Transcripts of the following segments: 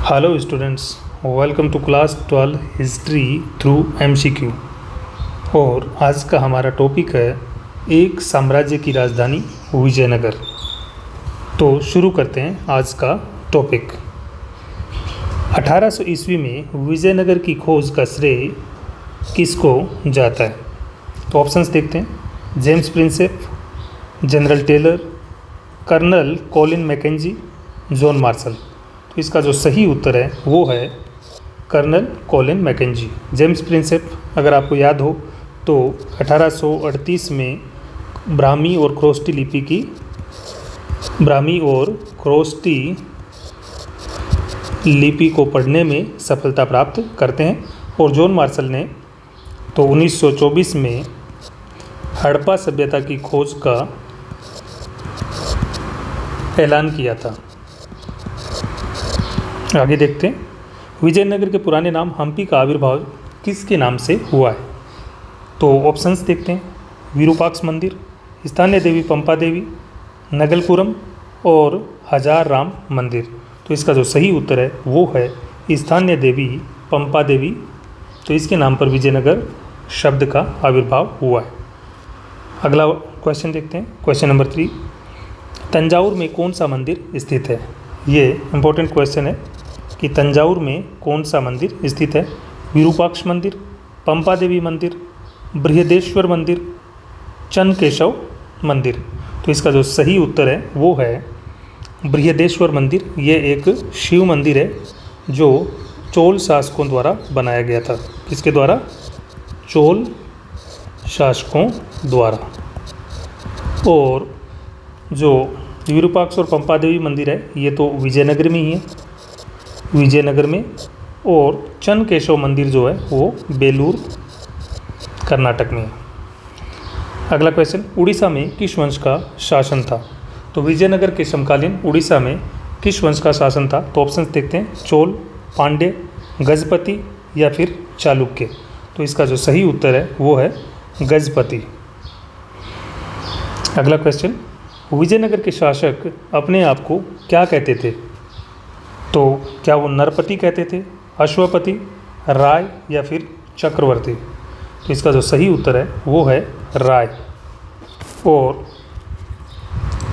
Hello students, welcome to class 12 history through MCQ. और आज का हमारा टॉपिक है एक साम्राज्य की राजधानी विजयनगर। तो शुरू करते हैं आज का टॉपिक। 1800 ईस्वी में विजयनगर की खोज का श्रेय किसको जाता है? तो ऑप्शंस देखते हैं। James Prinsep, General Taylor, Colonel Colin Mackenzie, John Marshall. तो इसका जो सही उत्तर है वो है Colonel Colin Mackenzie. James Prinsep अगर आपको याद हो तो 1838 में ब्राह्मी और ख्रोस्टी लिपि को पढ़ने में सफलता प्राप्त करते हैं। और जॉन मार्शल ने तो 1924 में हड़प्पा सभ्यता की खोज का ऐलान किया था। आगे देखते हैं, विजयनगर के पुराने नाम हम्पी का आविर्भाव किसके नाम से हुआ है? तो ऑप्शंस देखते हैं। विरूपाक्ष मंदिर, स्थानीय देवी पंपा देवी, नगलपुरम और हजार राम मंदिर। तो इसका जो सही उत्तर है वो है स्थानीय देवी पंपा देवी। तो इसके नाम पर विजयनगर शब्द का आविर्भाव हुआ है। अगला क्वेश्चन देखते हैं, क्वेश्चन नंबर 3। तंजावुर में कौन सा मंदिर स्थित है? ये इम्पोर्टेंट क्वेश्चन है कि तंजावुर में कौन सा मंदिर स्थित है। विरूपाक्ष मंदिर, पंपा देवी मंदिर, बृहदेश्वर मंदिर, चन्नकेशव मंदिर। तो इसका जो सही उत्तर है वो है बृहदेश्वर मंदिर। ये एक शिव मंदिर है जो चोल शासकों द्वारा बनाया गया था। किसके द्वारा? चोल शासकों द्वारा। और जो विरूपाक्ष और पंपा देवी मंदिर है ये तो विजयनगर में ही है, विजयनगर में। और चन्नकेशव मंदिर जो है वो बेलूर कर्नाटक में है। अगला क्वेश्चन, उड़ीसा में किस वंश का शासन था? तो विजयनगर के समकालीन उड़ीसा में किस वंश का शासन था? तो ऑप्शंस देखते हैं। चोल, पांड्य, गजपति या फिर चालुक्य। तो इसका जो सही उत्तर है वो है गजपति। अगला क्वेश्चन, विजयनगर के शासक अपने आप को क्या कहते थे? तो क्या वो नरपति कहते थे, अश्वपति, राय या फिर चक्रवर्ती? तो इसका जो सही उत्तर है वो है राय। और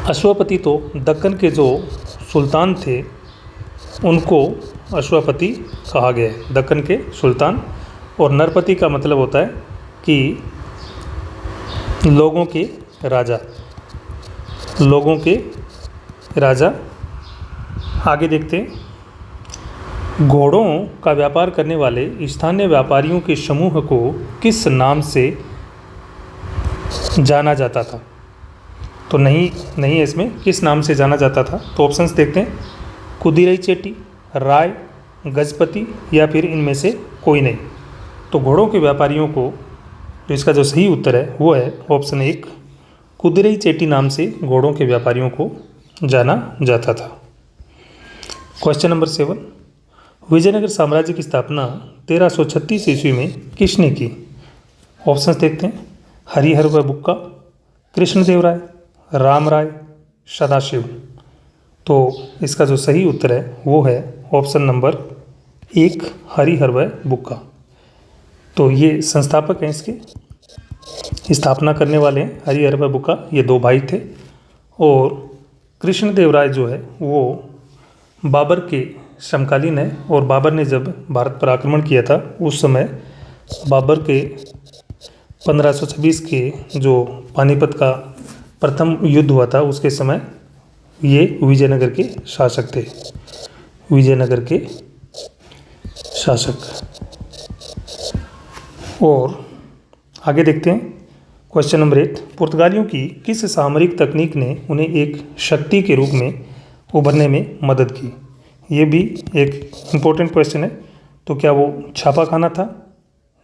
अश्वपति तो दक्कन के जो सुल्तान थे उनको अश्वपति कहा गया है, दक्कन के सुल्तान। और नरपति का मतलब होता है कि लोगों के राजा, लोगों के राजा। आगे देखते हैं, घोड़ों का व्यापार करने वाले स्थानीय व्यापारियों के समूह को किस नाम से जाना जाता था? तो नहीं है इसमें किस नाम से जाना जाता था। तो ऑप्शंस देखते हैं। कुदिरई चेटी, राय, गजपति या फिर इनमें से कोई नहीं। तो घोड़ों के व्यापारियों को, तो इसका जो सही उत्तर है वो है ऑप्शन 1, कुदिरई चेटी नाम से घोड़ों के व्यापारियों को जाना जाता था। क्वेश्चन नंबर 7, विजयनगर साम्राज्य की स्थापना 1336 ईस्वी में किसने की? ऑप्शंस देखते हैं। हरिहर व बुक्का, कृष्णदेवराय, राम राय, सदाशिव। तो इसका जो सही उत्तर है वो है ऑप्शन नंबर 1, हरिहर व बुक्का। तो ये संस्थापक हैं, इसके स्थापना करने वाले हैं हरिहर व बुक्का। ये 2 भाई थे। और कृष्णदेवराय जो है वो बाबर के समकालीन है। और बाबर ने जब भारत पर आक्रमण किया था उस समय बाबर के 1526 के जो पानीपत का प्रथम युद्ध हुआ था उसके समय ये विजयनगर के शासक थे, विजयनगर के शासक। और आगे देखते हैं, क्वेश्चन नंबर 8, पुर्तगालियों की किस सामरिक तकनीक ने उन्हें एक शक्ति के रूप में उभरने में मदद की? ये भी एक इम्पोर्टेंट क्वेश्चन है। तो क्या वो छापा खाना था,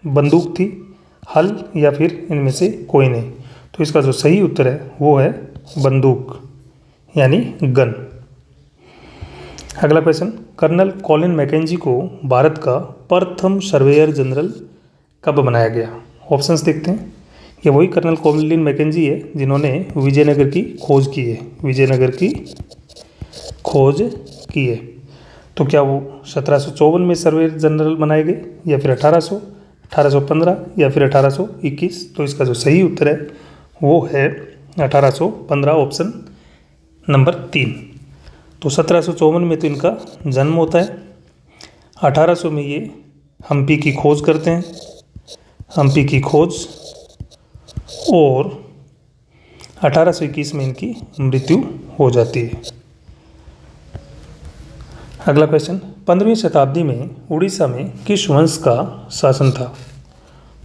बंदूक थी, हल या फिर इनमें से कोई नहीं? तो इसका जो सही उत्तर है वो है बंदूक यानी गन। अगला क्वेश्चन, कर्नल कॉलिन मैकेंजी को भारत का प्रथम सर्वेयर जनरल कब बनाया गया? ऑप्शंस देखते हैं। ये वही कर्नल कॉलिन मैकेंजी है जिन्होंने विजयनगर की खोज की है, विजयनगर की खोज की है। तो क्या वो 1754 में सर्वे जनरल बनाए गए या फिर 1800, 1815 या फिर 1821? तो इसका जो सही उत्तर है वो है 1815, ऑप्शन नंबर 3। तो 1754 में तो इनका जन्म होता है, 1800 में ये हम्पी की खोज करते हैं, हम्पी की खोज, और 1821 में इनकी मृत्यु हो जाती है। अगला क्वेश्चन, 15वीं शताब्दी में उड़ीसा में किस वंश का शासन था?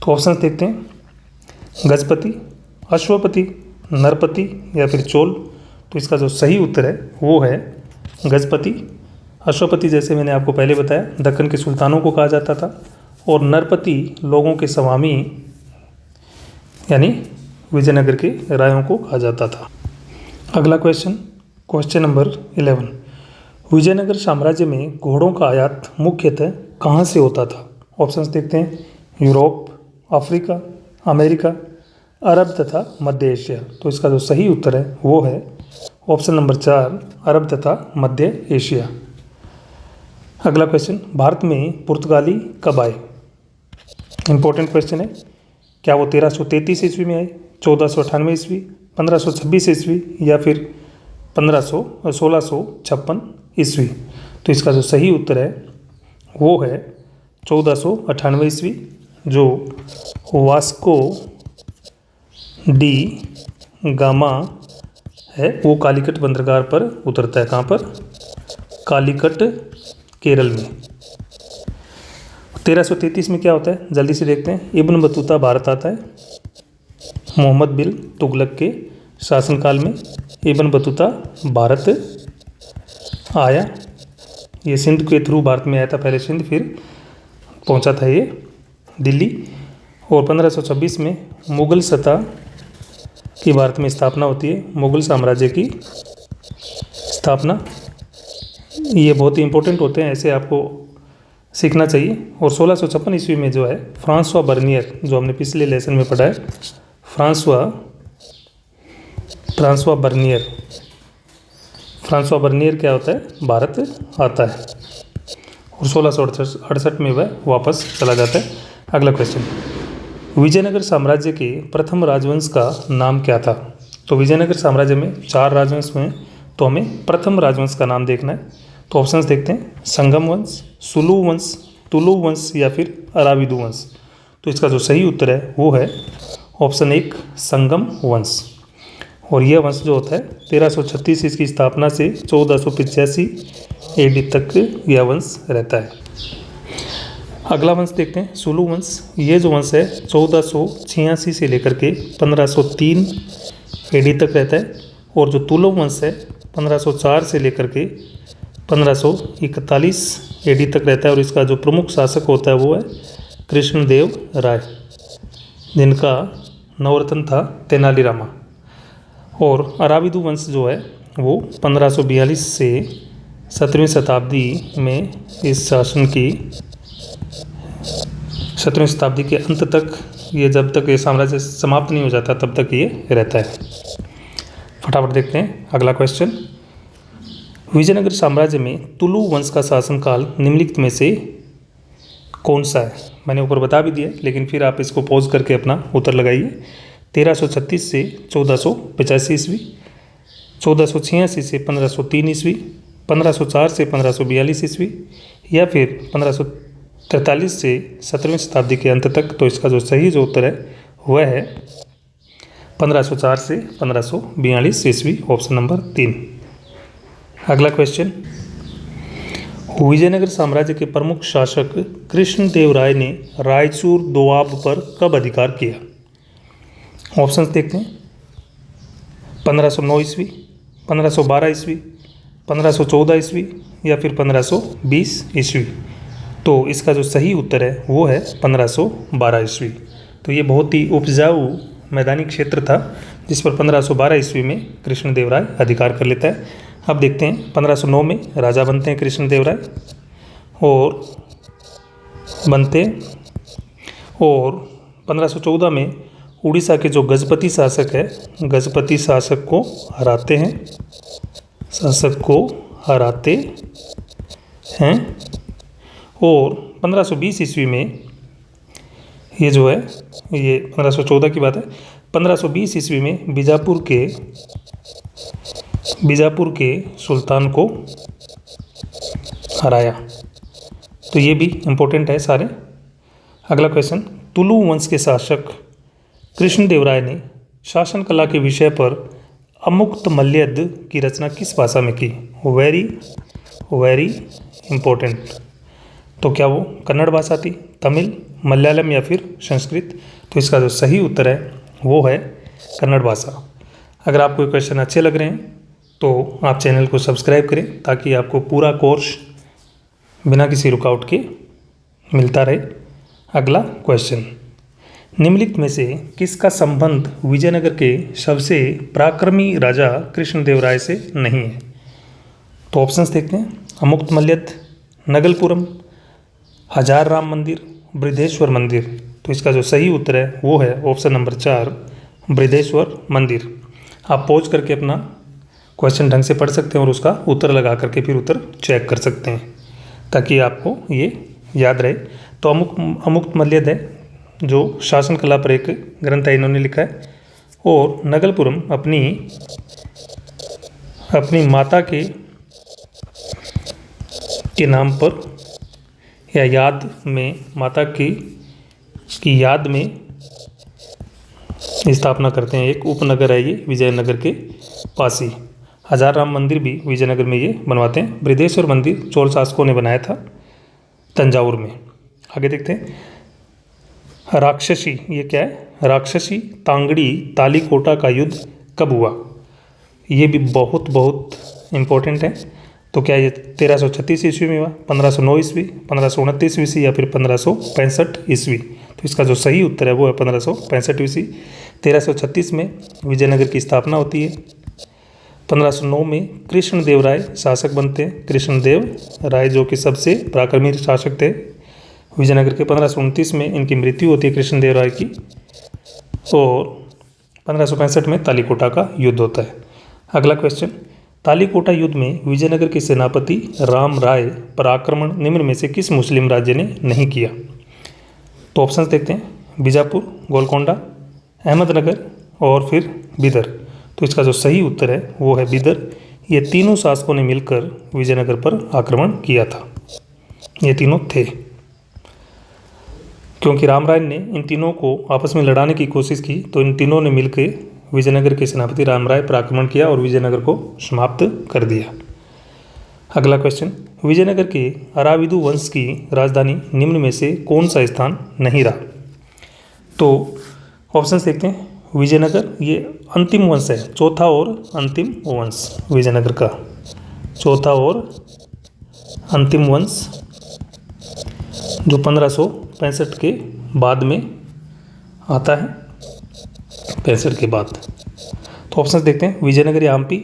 तो ऑप्शन देखते हैं, गजपति, अश्वपति, नरपति या फिर चोल? तो इसका जो सही उत्तर है वो है गजपति। अश्वपति जैसे मैंने आपको पहले बताया दक्कन के सुल्तानों को कहा जाता था, और नरपति लोगों के स्वामी यानी विजयनगर के रायों को कहा जाता था। अगला क्वेश्चन, क्वेश्चन नंबर 11, विजयनगर साम्राज्य में घोड़ों का आयात मुख्यतः कहाँ से होता था? ऑप्शंस देखते हैं, यूरोप, अफ्रीका, अमेरिका, अरब तथा मध्य एशिया। तो इसका जो सही उत्तर है वो है ऑप्शन नंबर 4, अरब तथा मध्य एशिया। अगला क्वेश्चन, भारत में पुर्तगाली कब आए? इंपॉर्टेंट क्वेश्चन है। क्या वो 1333 ईस्वी में आए, 1498 ईस्वी, 1526 ईस्वी या फिर 1656 ईस्वी? तो इसका जो सही उत्तर है वो है 1498 ईस्वी, जो वास्को डी गामा है वो कालीकट बंदरगाह पर उतरता है। कहाँ पर? कालीकट, केरल में। 1333 में क्या होता है जल्दी से देखते हैं, इब्न बतूता भारत आता है। मोहम्मद बिन तुगलक के शासनकाल में इब्न बतूता भारत आया। ये सिंध के थ्रू भारत में आया था, पहले सिंध फिर पहुंचा था ये दिल्ली। और 1526 में मुग़ल सत्ता की भारत में स्थापना होती है, मुग़ल साम्राज्य की स्थापना। ये बहुत ही इंपॉर्टेंट होते हैं, ऐसे आपको सीखना चाहिए। और 1656 ईस्वी में जो है फ्रांसवा बर्नियर, जो हमने पिछले लेसन में पढ़ा है, फ्रांसवा बर्नियर क्या होता है, भारत आता है। और 1668 में वह वापस चला जाता है। अगला क्वेश्चन, विजयनगर साम्राज्य के प्रथम राजवंश का नाम क्या था? तो विजयनगर साम्राज्य में 4 राजवंश हुए हैं, तो हमें प्रथम राजवंश का नाम देखना है। तो ऑप्शंस देखते हैं, संगम वंश, सुलू वंश, तुलु वंश या फिर अराविदु वंश? तो इसका जो सही उत्तर है वो है ऑप्शन 1, संगम वंश। और यह वंश जो होता है 1336 इसकी स्थापना से 1485 AD तक यह वंश रहता है। अगला वंश देखते हैं, सुलू वंश। ये जो वंश है 1486 से लेकर के 1503 AD तक रहता है। और जो तुलु वंश है 1504 से लेकर के 1541 AD तक रहता है। और इसका जो प्रमुख शासक होता है वो है कृष्णदेव राय, जिनका नवरत्न था तेनालीरामा। और अराविदु वंश जो है वो 1542 से 17वीं शताब्दी में इस शासन की 17वीं शताब्दी के अंत तक, ये जब तक ये साम्राज्य समाप्त नहीं हो जाता तब तक ये रहता है। फटाफट देखते हैं अगला क्वेश्चन, विजयनगर साम्राज्य में तुलु वंश का शासनकाल निम्नलिखित में से कौन सा है? मैंने ऊपर बता भी दिया, लेकिन फिर आप इसको पॉज करके अपना उत्तर लगाइए। 1336 से 1485 ईस्वी, 1486 से 1503 ईस्वी, 1504 से 1542 ईस्वी या फिर 1543 से 17वीं शताब्दी के अंत तक? तो इसका जो सही जो उत्तर है वह है 1504 से 1542 ईस्वी, ऑप्शन नंबर 3। अगला क्वेश्चन, विजयनगर साम्राज्य के प्रमुख शासक कृष्णदेव राय ने रायचूर दोआब पर कब अधिकार किया? ऑप्शंस देखते हैं, 1509 ईस्वी, 1512 ईस्वी, 1514 ईस्वी या फिर 1520 ईस्वी? तो इसका जो सही उत्तर है वो है 1512 ईस्वी। तो ये बहुत ही उपजाऊ मैदानी क्षेत्र था जिस पर 1512 ईस्वी में कृष्णदेव राय अधिकार कर लेता है। अब देखते हैं 1509 में राजा बनते हैं कृष्णदेव राय और 1514 में उड़ीसा के जो गजपति शासक है, गजपति शासक को हराते हैं, हैं। और 1520 ईस्वी में ये जो है, ये 1514 की बात है, 1520 ईस्वी में बीजापुर के सुल्तान को हराया। तो ये भी इम्पोर्टेंट है सारे। अगला क्वेश्चन, तुलु वंश के शासक कृष्णदेवराय ने शासन कला के विषय पर अमुक्तमल्यद की रचना किस भाषा में की? Very very important. तो क्या वो कन्नड़ भाषा थी, तमिल, मलयालम या फिर संस्कृत? तो इसका जो सही उत्तर है वो है कन्नड़ भाषा। अगर आपको ये क्वेश्चन अच्छे लग रहे हैं तो आप चैनल को सब्सक्राइब करें ताकि आपको पूरा कोर्स बिना किसी रुकावट के मिलता रहे। अगला क्वेश्चन, निम्नलिखित में से किसका संबंध विजयनगर के सबसे पराक्रमी राजा कृष्णदेवराय से नहीं है? तो ऑप्शंस देखते हैं, अमुक्तमल्यद, नगलपुरम, हजार राम मंदिर, बृहदेश्वर मंदिर। तो इसका जो सही उत्तर है वो है ऑप्शन नंबर 4, बृहदेश्वर मंदिर। आप पॉज करके अपना क्वेश्चन ढंग से पढ़ सकते हैं और उसका उत्तर लगा करके फिर उत्तर चेक कर सकते हैं ताकि आपको ये याद रहे। तो अमुक्तमल्यद है जो शासन कला पर एक ग्रंथ है, इन्होंने लिखा है। और नगलपुरम अपनी माता के नाम पर या याद में, माता की याद में स्थापना करते हैं। एक उपनगर है ये विजयनगर के पास ही। हजार राम मंदिर भी विजयनगर में ये बनवाते हैं। बृहदेश्वर मंदिर चोल शासकों ने बनाया था तंजावुर में। आगे देखते हैं, राक्षसी, ये क्या है? राक्षसी तांगड़ी तालीकोटा का युद्ध कब हुआ? ये भी बहुत बहुत इम्पोर्टेंट है। तो क्या ये 1336 ईस्वी में हुआ, 1509 ईस्वी, 1529 ईस्वी या फिर 1565 ईस्वी? तो इसका जो सही उत्तर है वो है 1565 ईस्वी। 1336 में विजयनगर की स्थापना होती है। 1509 में कृष्णदेव राय शासक बनते हैं। कृष्णदेव राय जो कि सबसे पराक्रमी शासक थे विजयनगर के। 1529 में इनकी मृत्यु होती है कृष्णदेव राय की। और 1565 में तालीकोटा का युद्ध होता है। अगला क्वेश्चन, तालीकोटा युद्ध में विजयनगर के सेनापति राम राय पर आक्रमण निम्न में से किस मुस्लिम राज्य ने नहीं किया? तो ऑप्शंस देखते हैं, बीजापुर, गोलकोंडा, अहमदनगर और फिर बिदर। तो इसका जो सही उत्तर है वो है बिदर। ये तीनों शासकों ने मिलकर विजयनगर पर आक्रमण किया था। ये तीनों थे क्योंकि राम राय ने इन तीनों को आपस में लड़ाने की कोशिश की, तो इन तीनों ने मिलकर विजयनगर के सेनापति राम राय पर आक्रमण किया और विजयनगर को समाप्त कर दिया। अगला क्वेश्चन, विजयनगर के अराविदु वंश की राजधानी निम्न में से कौन सा स्थान नहीं रहा? तो ऑप्शंस देखते हैं, विजयनगर ये अंतिम वंश है, चौथा और अंतिम वंश विजयनगर का, चौथा और अंतिम वंश जो 1565 के बाद में आता है, 65 के बाद। तो ऑप्शंस देखते हैं, विजयनगर या हम्पी,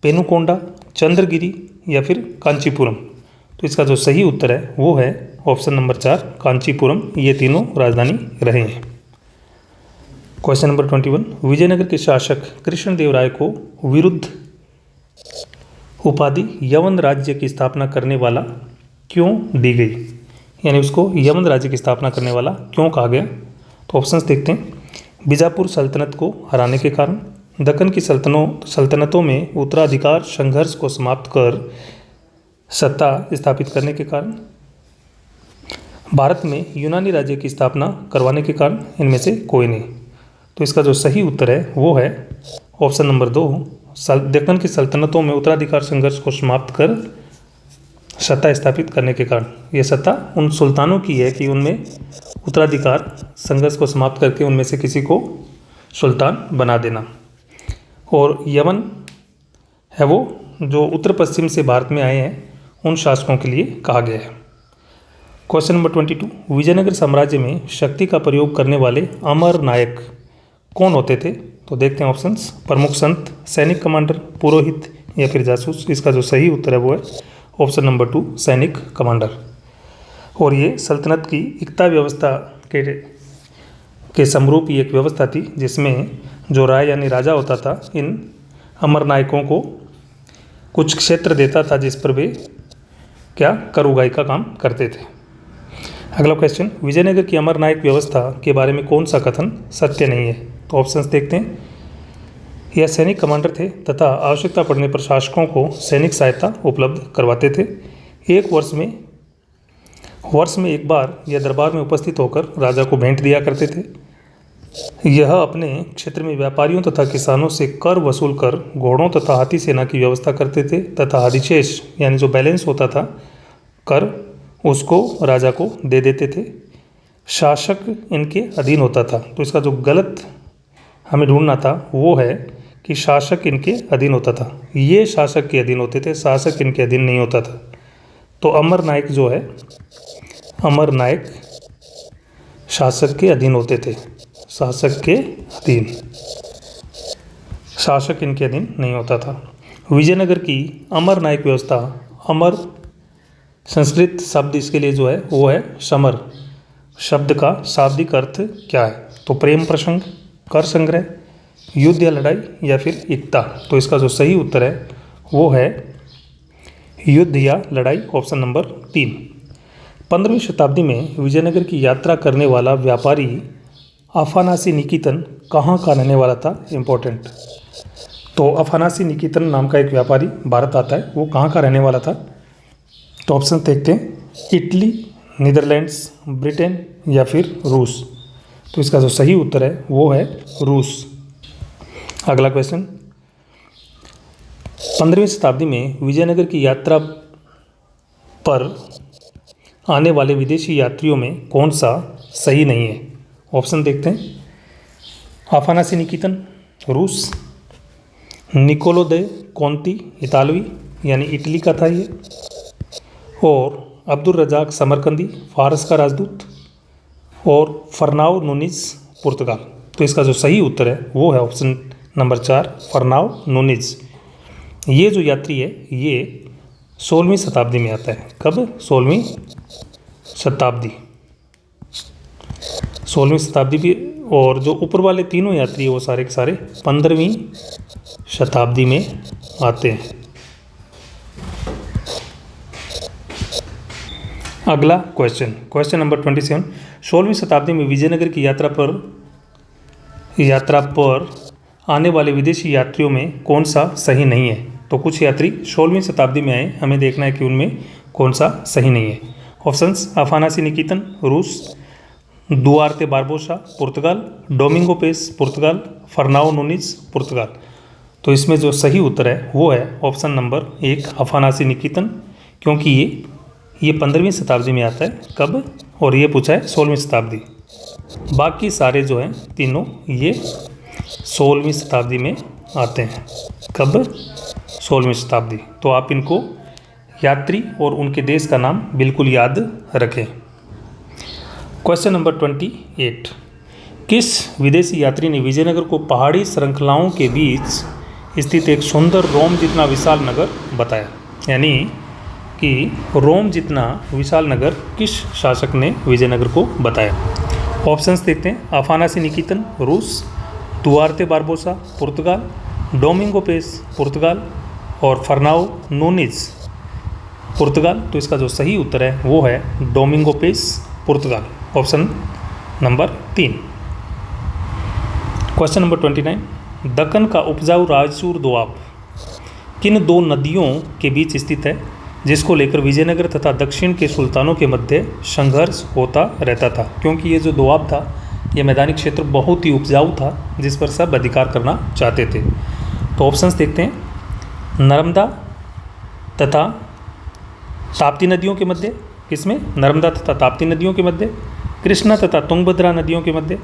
पेनुकोंडा, चंद्रगिरी या फिर कांचीपुरम। तो इसका जो सही उत्तर है वो है ऑप्शन नंबर 4, कांचीपुरम। ये तीनों राजधानी रहे हैं। क्वेश्चन नंबर 21, विजयनगर के शासक कृष्णदेव राय को विरुद्ध उपाधि यवन राज्य की स्थापना करने वाला क्यों दी गई? यानी उसको यवन राज्य की स्थापना करने वाला क्यों कहा गया? तो ऑप्शंस देखते हैं, बीजापुर सल्तनत को हराने के कारण, दक्कन की सल्तनतों में उत्तराधिकार संघर्ष को समाप्त कर सत्ता स्थापित करने के कारण, भारत में यूनानी राज्य की स्थापना करवाने के कारण, इनमें से कोई नहीं। तो इसका जो सही उत्तर है वो है ऑप्शन नंबर 2, दक्कन की सल्तनतों में उत्तराधिकार संघर्ष को समाप्त कर सत्ता स्थापित करने के कारण। ये सत्ता उन सुल्तानों की है कि उनमें उत्तराधिकार संघर्ष को समाप्त करके उनमें से किसी को सुल्तान बना देना। और यवन है वो जो उत्तर पश्चिम से भारत में आए हैं, उन शासकों के लिए कहा गया है। क्वेश्चन नंबर 22, विजयनगर साम्राज्य में शक्ति का प्रयोग करने वाले अमर नायक कौन होते थे? तो देखते हैं ऑप्शंस, प्रमुख संत, सैनिक कमांडर, पुरोहित या फिर जासूस। इसका जो सही उत्तर है वो है ऑप्शन नंबर 2, सैनिक कमांडर। और ये सल्तनत की एकता व्यवस्था के समरूप ही एक व्यवस्था थी जिसमें जो राय यानी राजा होता था, इन अमर नायकों को कुछ क्षेत्र देता था जिस पर वे क्या कर उगाई का काम करते थे। अगला क्वेश्चन, विजयनगर की अमर नायक व्यवस्था के बारे में कौन सा कथन सत्य नहीं है। तो ऑप्शंस देखते हैं। यह सैनिक कमांडर थे तथा आवश्यकता पड़ने पर शासकों को सैनिक सहायता उपलब्ध करवाते थे। एक वर्ष में एक बार यह दरबार में उपस्थित होकर राजा को भेंट दिया करते थे। यह अपने क्षेत्र में व्यापारियों तथा किसानों से कर वसूल कर घोड़ों तथा हाथी सेना की व्यवस्था करते थे तथा अधिशेष यानी जो बैलेंस होता था कर उसको राजा को दे देते थे। शासक इनके अधीन होता था। तो इसका जो गलत हमें ढूंढना था वो है कि शासक इनके अधीन होता था। ये शासक के अधीन होते थे, शासक इनके अधीन नहीं होता था। तो अमर नायक जो है, अमर नायक शासक के अधीन होते थे, शासक के अधीन, शासक इनके अधीन नहीं होता था। विजयनगर की अमर नायक व्यवस्था, अमर संस्कृत शब्द इसके लिए जो है वो है समर। शब्द का शाब्दिक अर्थ क्या है। तो प्रेम प्रसंग, कर संग्रह, युद्ध या लड़ाई या फिर एकता। तो इसका जो सही उत्तर है वो है युद्ध या लड़ाई, ऑप्शन नंबर 3। 15वीं शताब्दी में विजयनगर की यात्रा करने वाला व्यापारी अफानासी निकितन कहाँ का रहने वाला था। इम्पोर्टेंट। तो अफानासी निकितन नाम का एक व्यापारी भारत आता है, वो कहाँ का रहने वाला था। तो ऑप्शन देखते हैं, इटली, नीदरलैंड्स, ब्रिटेन या फिर रूस। तो इसका जो सही उत्तर है वो है रूस। अगला क्वेश्चन, 15वीं शताब्दी में विजयनगर की यात्रा पर आने वाले विदेशी यात्रियों में कौन सा सही नहीं है। ऑप्शन देखते हैं, अफानासी निकितन रूस, निकोलो दे कॉन्ती इतालवी यानी इटली का था ये, और अब्दुल रजाक समरकंदी फारस का राजदूत, और फर्नाओ नूनीज पुर्तगाल। तो इसका जो सही उत्तर है वो है ऑप्शन नंबर 4, फर्नाओ नूनीज। ये जो यात्री है ये 16वीं शताब्दी में आता है। कब? 16वीं शताब्दी, 16वीं शताब्दी भी। और जो ऊपर वाले तीनों यात्री है वो सारे के सारे 15वीं शताब्दी में आते हैं। अगला क्वेश्चन, क्वेश्चन नंबर 27, 16वीं शताब्दी में विजयनगर की यात्रा पर आने वाले विदेशी यात्रियों में कौन सा सही नहीं है। तो कुछ यात्री 16वीं शताब्दी में आए, हमें देखना है कि उनमें कौन सा सही नहीं है। ऑप्शंस, अफानासी निकितन रूस, दुआर्ते बारबोसा पुर्तगाल, डोमिंगो पेस पुर्तगाल, फर्नाओ नूनीज पुर्तगाल। तो इसमें जो सही उत्तर है वो है ऑप्शन नंबर 1, अफानासी निकितन, क्योंकि ये 15वीं शताब्दी में आता है। कब? और ये पूछा है 16वीं शताब्दी। बाकी सारे जो हैं तीनों ये 16वीं शताब्दी में आते हैं। कब? 16वीं शताब्दी। तो आप इनको यात्री और उनके देश का नाम बिल्कुल याद रखें। क्वेश्चन नंबर 28, किस विदेशी यात्री ने विजयनगर को पहाड़ी श्रृंखलाओं के बीच स्थित एक सुंदर रोम जितना विशाल नगर बताया। यानी कि रोम जितना विशाल नगर किस शासक ने विजयनगर को बताया। ऑप्शंस देखते हैं, अफानासी निकितन रूस, दुआर्ते बारबोसा पुर्तगाल, डोमिंगो पेस पुर्तगाल और फर्नाओ नूनीज पुर्तगाल। तो इसका जो सही उत्तर है वो है Domingo Paes Portugal, option number 3। Question number 29, Deccan का उपजाऊ रायचूर दोआब किन दो नदियों के बीच स्थित है जिसको लेकर विजयनगर तथा दक्षिण के सुल्तानों के मध्य संघर्ष होता रहता था। क्योंकि ये जो दोआब था ये मैदानी क्षेत्र बहुत ही उपजाऊ था जिस पर सब अधिकार करना चाहते थे। तो ऑप्शंस देखते हैं, नर्मदा तथा ताप्ती नदियों के मध्य, किसमें? नर्मदा तथा ताप्ती नदियों के मध्य, कृष्णा तथा तुंगभद्रा नदियों के मध्य,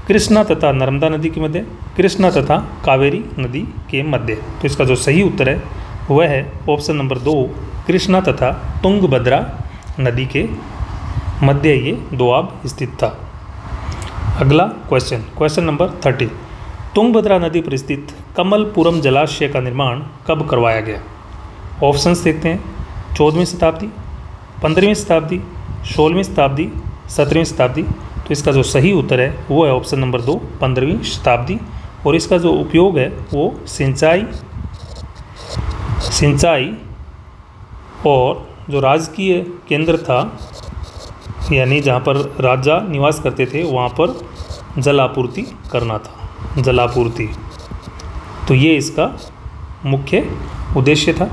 कृष्णा तथा नर्मदा नदी के मध्य, कृष्णा तथा कावेरी नदी के मध्य। तो इसका जो सही उत्तर है वह है ऑप्शन नंबर 2, कृष्णा तथा तुंगभद्रा नदी के मध्य ये दोआब स्थित था। अगला क्वेश्चन, क्वेश्चन नंबर 30, तुंगभद्रा नदी पर स्थित कमलपुरम जलाशय का निर्माण कब करवाया गया। ऑप्शंस देखते हैं, 14वीं शताब्दी, 15वीं शताब्दी, 16वीं शताब्दी, 17वीं शताब्दी। तो इसका जो सही उत्तर है वो है ऑप्शन नंबर 2, 15वीं शताब्दी। और इसका जो उपयोग है वो सिंचाई और जो राजकीय केंद्र था, यानी जहाँ पर राजा निवास करते थे, वहाँ पर जल आपूर्ति करना था, जल आपूर्ति। तो ये इसका मुख्य उद्देश्य था।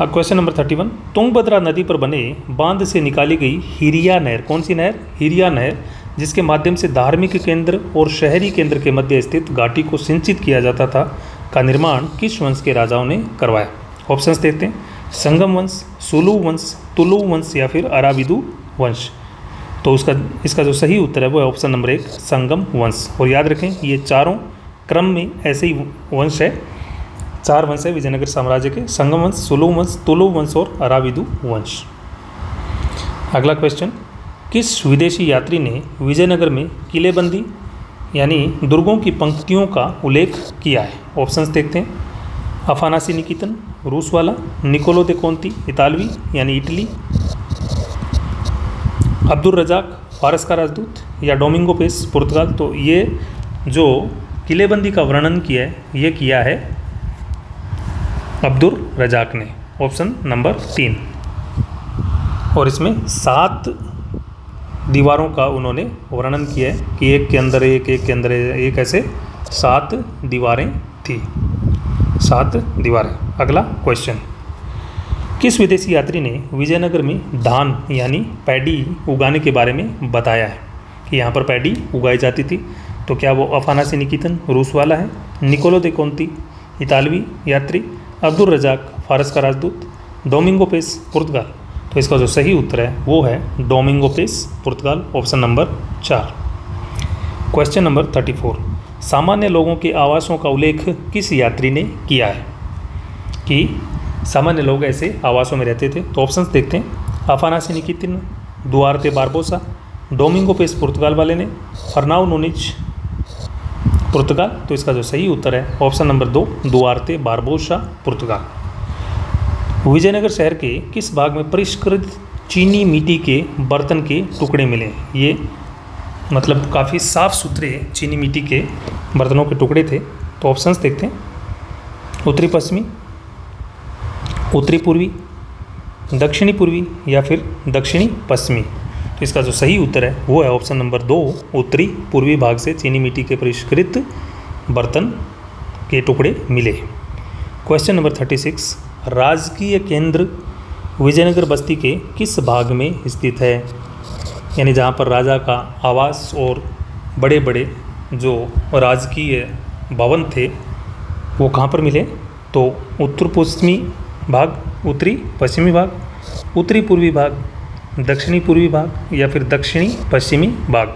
क्वेश्चन नंबर 31, तुंगभद्रा नदी पर बने बांध से निकाली गई हिरिया नहर, कौन सी नहर? हिरिया नहर, जिसके माध्यम से धार्मिक केंद्र और शहरी केंद्र के मध्य स्थित घाटी को सिंचित किया जाता था, का निर्माण किस वंश के राजाओं ने करवाया? ऑप्शंस देखते हैं, संगम वंश, सुलु वंश, तुलु वंश या फिर अराबिदु वंश। तो इसका जो सही उत्तर है वो है ऑप्शन नंबर 1, संगम वंश। और याद रखें, ये चारों क्रम में ऐसे ही वंश है, 4 वंश है विजयनगर साम्राज्य के, संगम वंश, सुलु वंश, तुलु वंश और अराबिदु वंश। अगला क्वेश्चन, किस विदेशी यात्री ने विजयनगर में किलेबंदी यानी दुर्गों की पंक्तियों का उल्लेख किया है? ऑप्शंस देखते हैं, अफानासी निकितन रूस वाला, निकोलो दे कोंती इतालवी यानी इटली, अब्दुल रजाक फारस का राजदूत या डोमिंगो पेस पुर्तगाल। तो ये जो किलेबंदी का वर्णन किया है, ये किया है अब्दुल रजाक ने, ऑप्शन नंबर 3। और इसमें 7 दीवारों का उन्होंने वर्णन किया है कि एक के अंदर एक, एक के अंदर एक, ऐसे 7 दीवारें थी, 7 दीवारें। अगला क्वेश्चन, किस विदेशी यात्री ने विजयनगर में धान यानी पैडी उगाने के बारे में बताया है कि यहाँ पर पैडी उगाई जाती थी? तो क्या वो अफानासी निकितन रूस वाला है, निकोलो दे कोंती इतालवी यात्री, अब्दुल रजाक फारस का राजदूत, डोमिंगो पेस पुर्तगाल? तो इसका जो सही उत्तर है वो है Domingo Paes Portugal, option number 4। Question number 34, सामान्य लोगों के आवासों का उल्लेख किस यात्री ने किया है कि सामान्य लोग ऐसे आवासों में रहते थे? तो ऑप्शंस देखते हैं, Afanasy Nikitin, Duarte Barbosa, Domingo Paes Portugal वाले ने, फर्नाओ नूनिज पुर्तगाल। तो इसका जो सही उत्तर है ऑप्शन नंबर 2, दुआर्ते बारबोसा पुर्तगाल। विजयनगर शहर के किस भाग में परिष्कृत चीनी मिट्टी के बर्तन के टुकड़े मिले? ये मतलब काफ़ी साफ़ सुथरे चीनी मिट्टी के बर्तनों के टुकड़े थे। तो ऑप्शंस देखते हैं, उत्तरी पश्चिमी, उत्तरी पूर्वी, दक्षिणी पूर्वी या फिर दक्षिणी पश्चिमी। तो इसका जो सही उत्तर है वो है ऑप्शन नंबर 2, उत्तरी पूर्वी भाग से चीनी मिट्टी के परिष्कृत बर्तन के टुकड़े मिले। क्वेश्चन नंबर 36, राजकीय केंद्र विजयनगर बस्ती के किस भाग में स्थित है? यानी जहाँ पर राजा का आवास और बड़े बड़े जो राजकीय भवन थे वो कहाँ पर मिले? तो उत्तर पश्चिमी भाग, उत्तरी पश्चिमी भाग, उत्तरी पूर्वी भाग, दक्षिणी पूर्वी भाग या फिर दक्षिणी पश्चिमी भाग।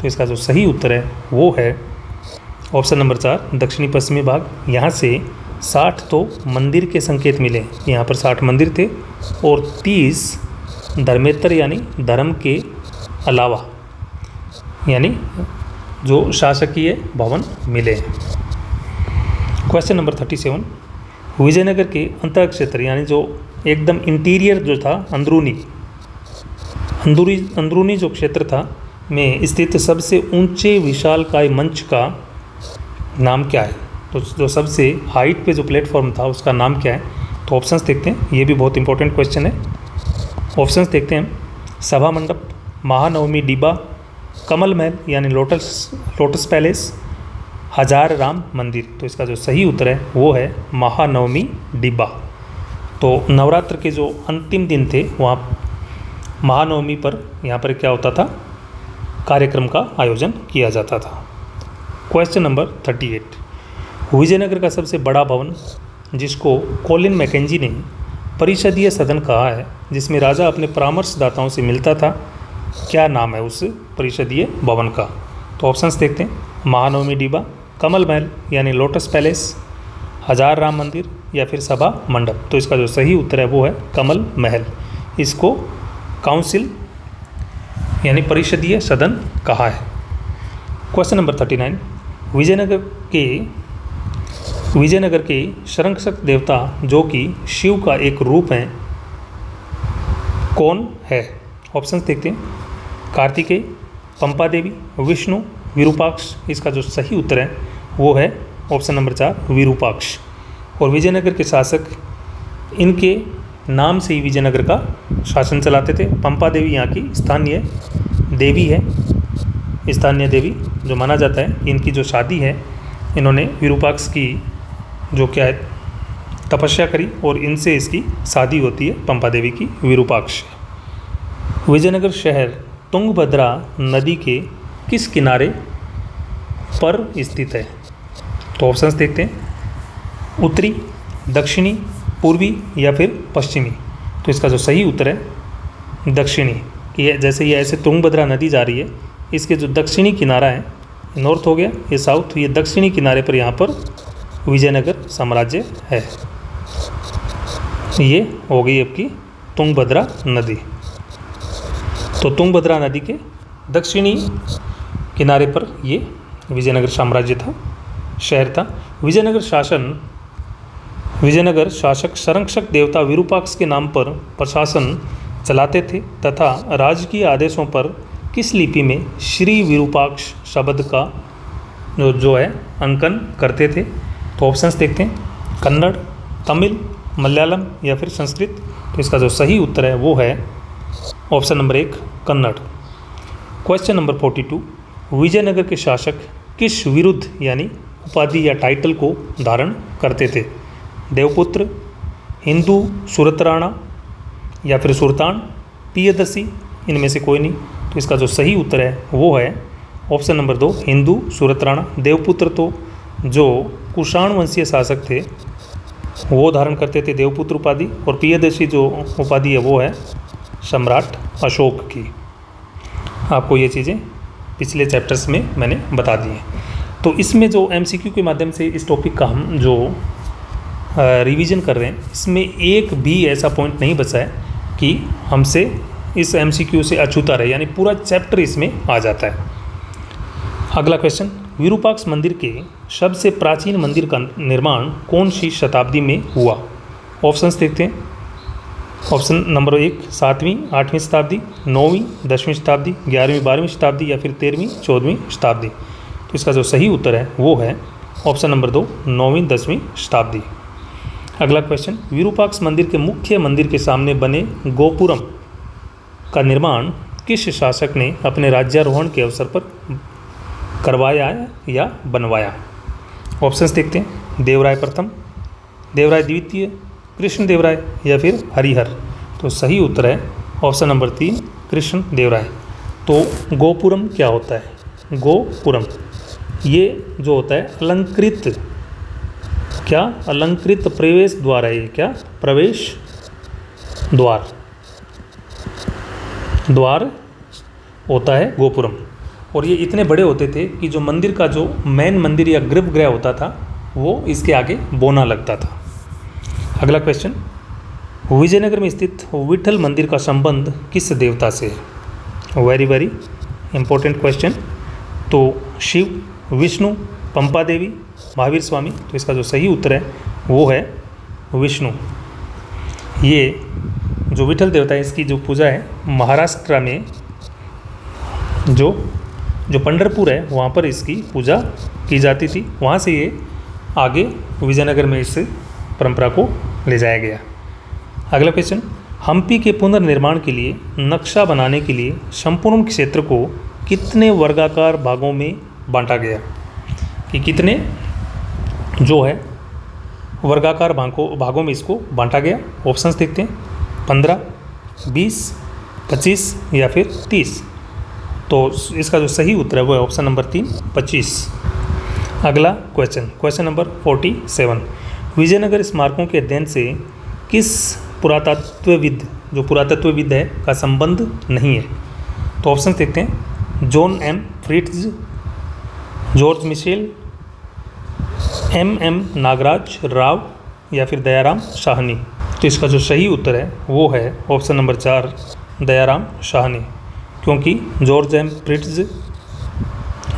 तो इसका जो सही उत्तर है वो है ऑप्शन नंबर 4, दक्षिणी पश्चिमी भाग। यहाँ से 60 तो मंदिर के संकेत मिले, यहाँ पर 60 मंदिर थे और 30 धर्मेतर यानी धर्म के अलावा यानी जो शासकीय भवन मिले। क्वेश्चन नंबर 37, विजयनगर के अंतः क्षेत्र यानी जो एकदम इंटीरियर जो था, अंदरूनी जो क्षेत्र था में स्थित सबसे ऊंचे विशालकाय मंच का नाम क्या है? तो जो सबसे हाइट पे जो प्लेटफॉर्म था उसका नाम क्या है? तो ऑप्शंस देखते हैं, ये भी बहुत इंपॉर्टेंट क्वेश्चन है। ऑप्शंस देखते हैं, सभा मंडप, महानवमी डिब्बा, कमल महल यानी लोटस पैलेस, हजार राम मंदिर। तो इसका जो सही उत्तर है वो है महानवमी डिब्बा। तो नवरात्र के जो अंतिम दिन थे वहाँ महानवमी पर यहाँ पर क्या होता था, कार्यक्रम का आयोजन किया जाता था। क्वेश्चन नंबर 38, विजयनगर का सबसे बड़ा भवन जिसको कोलिन मैकेंजी ने परिषदीय सदन कहा है, जिसमें राजा अपने परामर्शदाताओं से मिलता था, क्या नाम है उस परिषदीय भवन का? तो ऑप्शंस देखते हैं, महानवमी डिब्बा, कमल महल यानी लोटस पैलेस, हजार राम मंदिर या फिर सभा मंडप। तो इसका जो सही उत्तर है वो है कमल महल। इसको काउंसिल यानी परिषदीय सदन कहा है। क्वेश्चन नंबर 39, विजयनगर के संरक्षक देवता जो कि शिव का एक रूप है कौन है? ऑप्शंस देखते हैं, कार्तिकेय, पंपा देवी, विष्णु, विरूपाक्ष। इसका जो सही उत्तर है वो है ऑप्शन नंबर 4, विरूपाक्ष। और विजयनगर के शासक इनके नाम से ही विजयनगर का शासन चलाते थे। पंपा देवी यहाँ की स्थानीय देवी है, स्थानीय देवी, जो माना जाता है कि इनकी जो शादी है, इन्होंने विरूपाक्ष की जो क्या है तपस्या करी और इनसे इसकी शादी होती है पंपा देवी की विरूपाक्ष। विजयनगर शहर तुंगभद्रा नदी के किस किनारे पर स्थित है? तो ऑप्शंस देखते हैं, उत्तरी, दक्षिणी, पूर्वी या फिर पश्चिमी। तो इसका जो सही उत्तर है दक्षिणी। ये जैसे ये ऐसे तुंगभद्रा नदी जा रही है, इसके जो दक्षिणी किनारा है, नॉर्थ हो गया, ये साउथ, ये दक्षिणी किनारे पर यहाँ पर विजयनगर साम्राज्य है। ये हो गई आपकी तुंगभद्रा नदी। तो तुंगभद्रा नदी के दक्षिणी किनारे पर ये विजयनगर साम्राज्य था, शहर था। विजयनगर शासक संरक्षक देवता विरूपाक्ष के नाम पर प्रशासन चलाते थे तथा राजकीय आदेशों पर किस लिपि में श्री विरूपाक्ष शब्द का जो है अंकन करते थे? तो ऑप्शंस देखते हैं, कन्नड़, तमिल, मलयालम या फिर संस्कृत। तो इसका जो सही उत्तर है वो है option number 1 Kannada. Question number 42, Vijayanagara के शासक किस विरुद्ध यानी उपाधि या टाइटल को धारण करते थे? देवपुत्र, हिंदू सुरतराणा या फिर सुल्तान, पियदसी, इनमें से कोई नहीं। तो इसका जो सही उत्तर है वो है ऑप्शन नंबर 2 हिंदू सुरतराणा। देवपुत्र तो जो कुषाण वंशीय शासक थे वो धारण करते थे देवपुत्र उपाधि, और पियदसी जो उपाधि है वो है सम्राट अशोक की। आपको ये चीज़ें पिछले चैप्टर्स में मैंने बता दी हैं। तो इसमें जो MCQ के माध्यम से इस टॉपिक का हम जो रिवीजन कर रहे हैं, इसमें एक भी ऐसा पॉइंट नहीं बचा है कि हमसे इस MCQ से अछूता रहे, यानी पूरा चैप्टर इसमें आ जाता है। अगला क्वेश्चन, विरूपाक्ष मंदिर के सबसे प्राचीन मंदिर का निर्माण कौन सी शताब्दी में हुआ? ऑप्शंस देखते हैं। ऑप्शन नंबर 1 7वीं 8वीं शताब्दी, 9वीं 10वीं शताब्दी, 11वीं 12वीं शताब्दी या फिर 13वीं 14वीं शताब्दी। तो इसका जो सही उत्तर है वो है ऑप्शन नंबर 2 9वीं 10वीं शताब्दी। अगला क्वेश्चन, विरूपाक्ष मंदिर के मुख्य मंदिर के सामने बने गोपुरम का निर्माण किस शासक ने अपने राज्यारोहण के अवसर पर करवाया या बनवाया? ऑप्शंस देखते हैं, देवराय प्रथम, देवराय द्वितीय, कृष्णदेवराय या फिर हरिहर। तो सही उत्तर है ऑप्शन नंबर 3 कृष्णदेवराय। तो गोपुरम क्या होता है? गोपुरम ये जो होता है अलंकृत, क्या अलंकृत प्रवेश द्वार है, ये क्या प्रवेश द्वार होता है गोपुरम। और ये इतने बड़े होते थे कि जो मंदिर का जो मेन मंदिर या गर्भगृह होता था वो इसके आगे बोना लगता था। अगला क्वेश्चन, विजयनगर में स्थित विठल मंदिर का संबंध किस देवता से है? Very very important question. तो शिव, विष्णु, पंपा देवी, महावीर स्वामी। तो इसका जो सही उत्तर है वो है विष्णु। ये जो विठल देवता है इसकी जो पूजा है महाराष्ट्र में जो पंढरपुर है वहाँ पर इसकी पूजा की जाती थी। वहाँ से ये आगे विजयनगर में इस परंपरा को ले जाया गया। अगला क्वेश्चन, हम्पी के पुनर्निर्माण के लिए नक्शा बनाने के लिए संपूर्ण क्षेत्र को कितने वर्गाकार भागों में बांटा गया? कि कितने जो है वर्गाकार भागों में इसको बांटा गया? ऑप्शंस देखते हैं, 15, 20, 25 या फिर 30। तो इसका जो सही उत्तर है वो है ऑप्शन नंबर 3 25। अगला क्वेश्चन नंबर 47, विजयनगर स्मारकों के अध्ययन से किस पुरातत्वविद है का संबंध नहीं है? तो ऑप्शन देखते हैं, John M Fritz, George Michell, M Nagaraj Rao या फिर दयाराम साहनी। तो इसका जो सही उत्तर है वो है ऑप्शन नंबर 4 दयाराम साहनी, क्योंकि George M Fritz,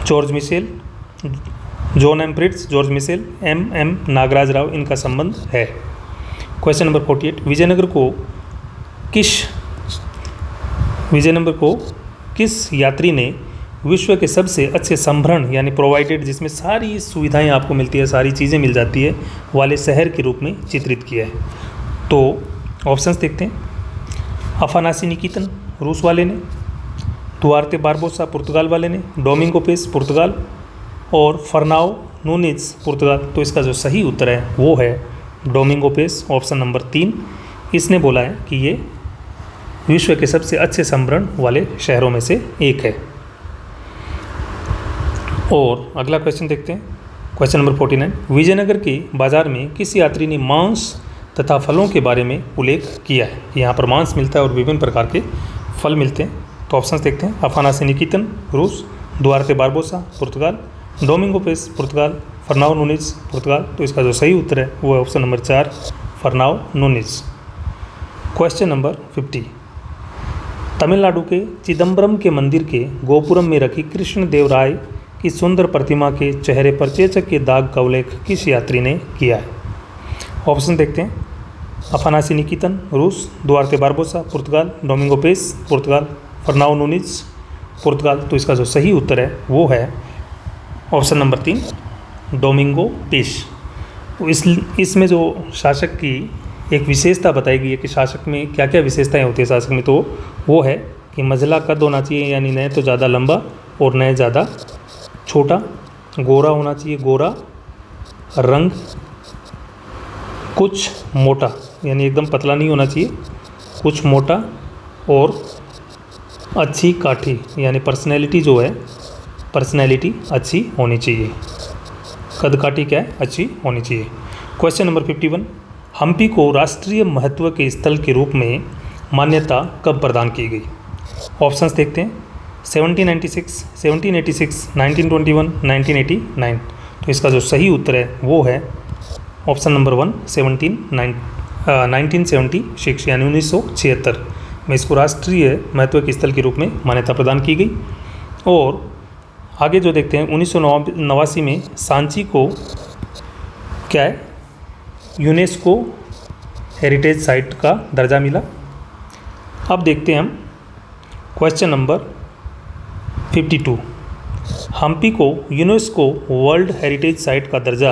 George Michell, John M Fritz, George Michell, M Nagaraj Rao, इनका संबंध है। क्वेश्चन नंबर 48, विजयनगर को किस यात्री ने विश्व के सबसे अच्छे संभरण यानी प्रोवाइडेड, जिसमें सारी सुविधाएं आपको मिलती है, सारी चीज़ें मिल जाती है, वाले शहर के रूप में चित्रित किया है? तो ऑप्शंस देखते हैं। अफानासी निकितन रूस वाले ने, दुआर्ते बारबोसा पुर्तगाल वाले ने, डोमिंगो पेस पुर्तगाल और फर्नाओ नूनेज पुर्तगाल। तो इसका जो सही उत्तर है वो है डोमिंगो पेस, ऑप्शन नंबर 3। इसने बोला है कि ये विश्व के सबसे अच्छे संभरण वाले शहरों में से एक है। और अगला क्वेश्चन देखते हैं, क्वेश्चन नंबर 49। विजयनगर के बाजार में किस यात्री ने मांस तथा फलों के बारे में उल्लेख किया है? यहाँ पर मांस मिलता है और विभिन्न प्रकार के फल मिलते हैं। तो ऑप्शंस देखते हैं। अफानासी निकितन रूस, दुआर्ते बारबोसा पुर्तगाल, डोमिंगो पेस पुर्तगाल, फर्नाओ नूनेज पुर्तगाल। तो इसका जो सही उत्तर है वो है option number 4 फर्नाओ Nunez. Question number 50। Tamil Nadu के चिदम्बरम के मंदिर के गोपुरम में रखी कृष्णदेवराय की सुंदर प्रतिमा के चेहरे पर चेचक के दाग का उल्लेख किस यात्री ने किया है? ऑप्शन देखते हैं। अफानासी निकितन रूस, दुआर्ते बारबोसा पुर्तगाल, डोमिंगो पेस पुर्तगाल, फर्नाओ नूनेज पुर्तगाल। तो इसका जो सही उत्तर है वो है ऑप्शन नंबर 3 डोमिंगो पेस। तो इसमें जो शासक की एक विशेषता बताई गई है कि शासक में क्या क्या विशेषताएं होती है शासक में, तो वो है कि मझला कद होना चाहिए, यानी न तो ज़्यादा लंबा और न ज़्यादा छोटा, गोरा होना चाहिए, गोरा रंग, कुछ मोटा, यानी एकदम पतला नहीं होना चाहिए, कुछ मोटा, और अच्छी काठी, यानी पर्सनैलिटी जो है पर्सनैलिटी अच्छी होनी चाहिए। कद काठी क्या है? अच्छी होनी चाहिए। Question number 51। हम्पी को राष्ट्रीय महत्व के स्थल के रूप में मान्यता कब प्रदान की गई? ऑप्शंस देखते हैं। 1796, 1786, 1921, 1989। तो इसका जो सही उत्तर है वो है ऑप्शन नंबर 1 1976, यानी 1976 में इसको राष्ट्रीय महत्व के स्थल के रूप में मान्यता प्रदान की गई। और आगे जो देखते हैं 1989 में सांची को क्या है, यूनेस्को हेरिटेज साइट का दर्जा मिला। अब देखते हैं हम क्वेश्चन नंबर 52। हम्पी को यूनेस्को वर्ल्ड हेरिटेज साइट का दर्जा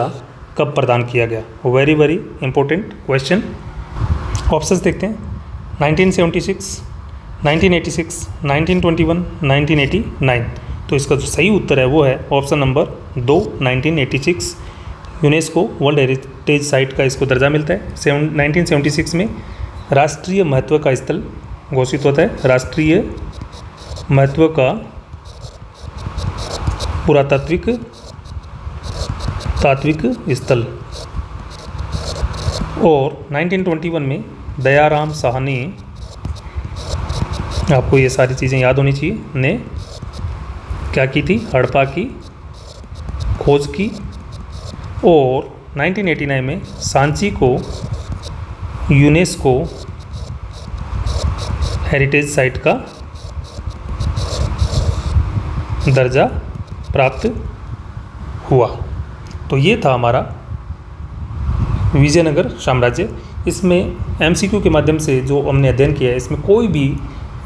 कब प्रदान किया गया? Very very important question. Options देखते हैं। 1976, 1986, 1921, 1989। तो इसका जो सही उत्तर है वो है option number 2 1986। UNESCO world heritage site का इसको दर्जा मिलता है। 1976 में राष्ट्रीय महत्व का स्थल घोषित होता है, राष्ट्रीय महत्व का पुरातात्विक स्थल। और 1921 में दयाराम साहनी, आपको ये सारी चीज़ें याद होनी चाहिए, ने क्या की थी? हड़प्पा की खोज की। और 1989 में सांची को यूनेस्को हेरिटेज साइट का दर्जा प्राप्त हुआ। तो ये था हमारा विजयनगर साम्राज्य। इसमें एमसीक्यू के माध्यम से जो हमने अध्ययन किया है, इसमें कोई भी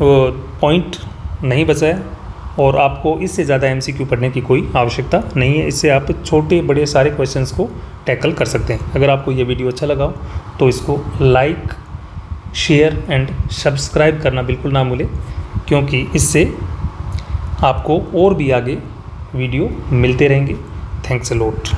पॉइंट नहीं बचा है और आपको इससे ज़्यादा एमसीक्यू पढ़ने की कोई आवश्यकता नहीं है। इससे आप छोटे बड़े सारे क्वेश्चंस को टैकल कर सकते हैं। अगर आपको ये वीडियो अच्छा लगा हो तो इसको लाइक, शेयर एंड सब्सक्राइब करना बिल्कुल ना भूलें, क्योंकि इससे आपको और भी आगे वीडियो मिलते रहेंगे। Thanks a lot.